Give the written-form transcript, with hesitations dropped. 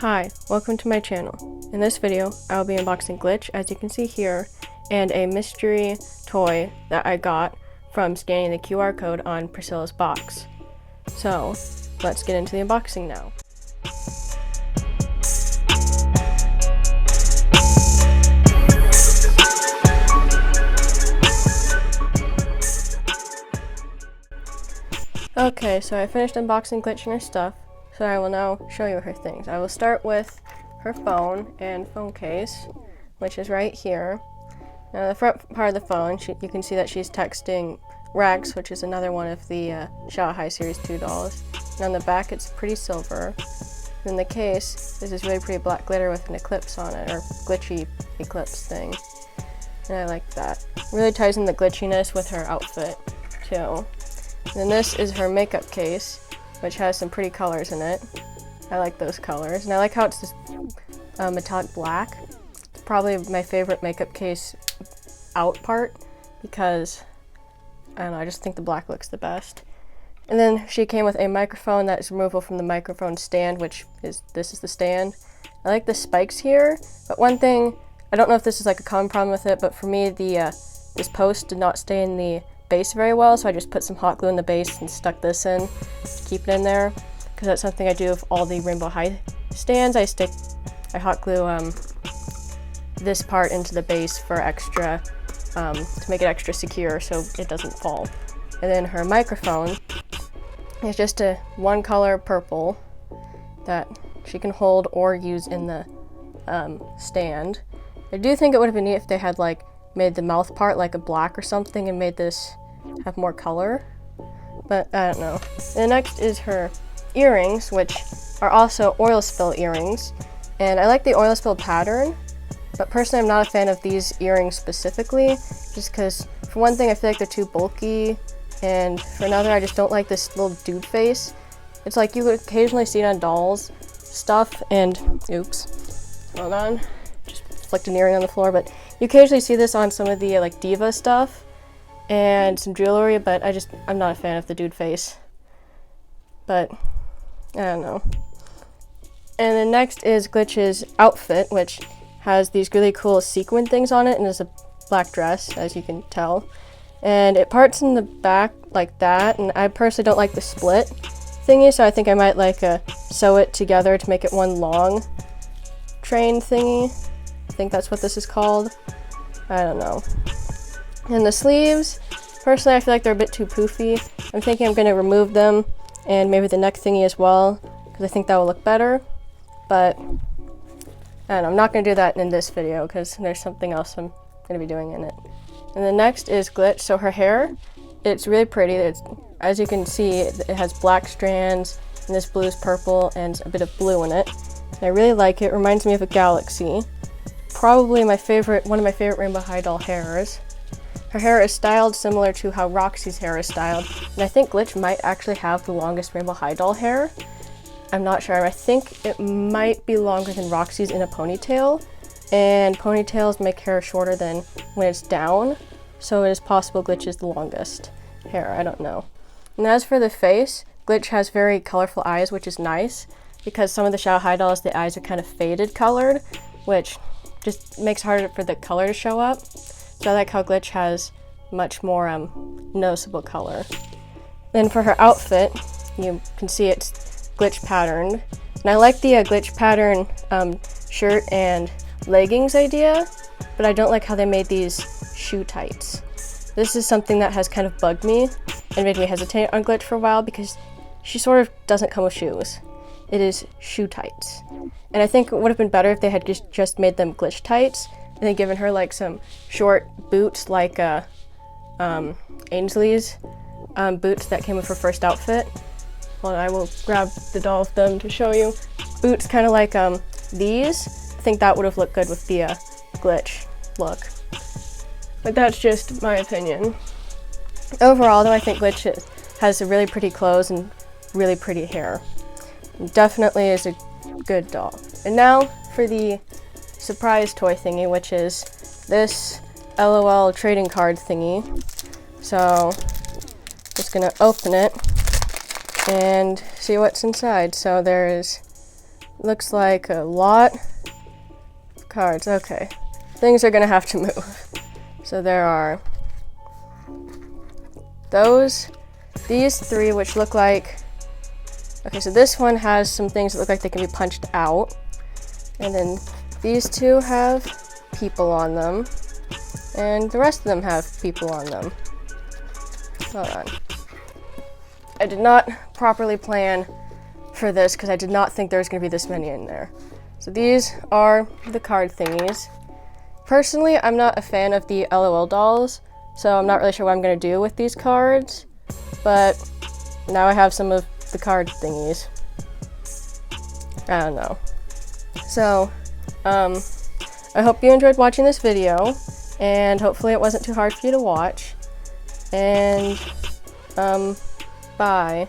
Hi, welcome to my channel. In this video, I will be unboxing Glitch, as you can see here, and a mystery toy that I got from scanning the QR code on Priscilla's box. So, let's get into the unboxing now. Okay, so I finished unboxing Glitch and her stuff, so I will now show you her things. I will start with her phone and phone case, which is right here. Now the front part of the phone, you can see that she's texting Rex, which is another one of the Shadowhigh Series 2 dolls. And on the back it's pretty silver. In the case, this is really pretty black glitter with an eclipse on it, or glitchy eclipse thing. And I like that. Really ties in the glitchiness with her outfit, too. And then this is her makeup case, which has some pretty colors in it. I like those colors. And I like how it's this metallic black. It's probably my favorite makeup case out part because, I don't know, I just think the black looks the best. And then she came with a microphone that is removable from the microphone stand, this is the stand. I like the spikes here, but one thing, I don't know if this is like a common problem with it, but for me, this post did not stay in the base very well, so I just put some hot glue in the base and stuck this in to keep it in there, because that's something I do with all the Rainbow High stands. I hot glue this part into the base for extra, to make it extra secure so it doesn't fall. And then her microphone is just a one color purple that she can hold or use in the stand. I do think it would have been neat if they had like made the mouth part like a black or something and made this have more color, but I don't know. And next is her earrings, which are also oil spill earrings, and I like the oil spill pattern, but personally I'm not a fan of these earrings specifically, just because for one thing I feel like they're too bulky, and for another I just don't like this little dude face. It's like you would occasionally see it on dolls stuff, and oops, hold on, just flicked an earring on the floor, but you occasionally see this on some of the like diva stuff and some jewelry, but I'm not a fan of the dude face. But I don't know. And then next is Glitch's outfit, which has these really cool sequin things on it and is a black dress, as you can tell. And it parts in the back like that, and I personally don't like the split thingy, so I think I might like sew it together to make it one long train thingy. I think that's what this is called. I don't know. And the sleeves, personally I feel like they're a bit too poofy. I'm thinking I'm going to remove them and maybe the neck thingy as well, because I think that will look better. But I don't know, I'm not going to do that in this video because there's something else I'm going to be doing in it. And the next is Glitch. So her hair, it's really pretty. As you can see, it has black strands, and this blue is purple and a bit of blue in it. And I really like it. It reminds me of a galaxy. Probably one of my favorite Rainbow High doll hairs. Her hair is styled similar to how Roxy's hair is styled, and I think Glitch might actually have the longest Rainbow High doll hair. I'm not sure. I think it might be longer than Roxy's in a ponytail, and ponytails make hair shorter than when it's down, so it is possible Glitch is the longest hair. I don't know. And as for the face, Glitch has very colorful eyes, which is nice, because some of the Shadow High dolls, the eyes are kind of faded colored, which just makes it harder for the color to show up. So I like how Glitch has much more noticeable color. Then for her outfit, you can see it's Glitch patterned. And I like the Glitch pattern shirt and leggings idea, but I don't like how they made these shoe tights. This is something that has kind of bugged me and made me hesitate on Glitch for a while because she sort of doesn't come with shoes. It is shoe tights. And I think it would have been better if they had just made them Glitch tights and then given her like some short boots like Ainsley's boots that came with her first outfit. Well, I will grab the doll of them to show you. Boots kind of like these. I think that would have looked good with the Glitch look. But that's just my opinion. Overall though, I think Glitch has really pretty clothes and really pretty hair. Definitely is a good doll. And now for the surprise toy thingy, which is this LOL trading card thingy. So just gonna open it and see what's inside. So there is Looks like a lot of cards. Okay. Things are gonna have to move. So there are these three, which look like, okay, so this one has some things that look like they can be punched out. And then these two have people on them. And the rest of them have people on them. Hold on. I did not properly plan for this because I did not think there was going to be this many in there. So these are the card thingies. Personally, I'm not a fan of the LOL dolls, so I'm not really sure what I'm going to do with these cards, but now I have some of the card thingies. I don't know. So, I hope you enjoyed watching this video, and hopefully it wasn't too hard for you to watch, and, bye.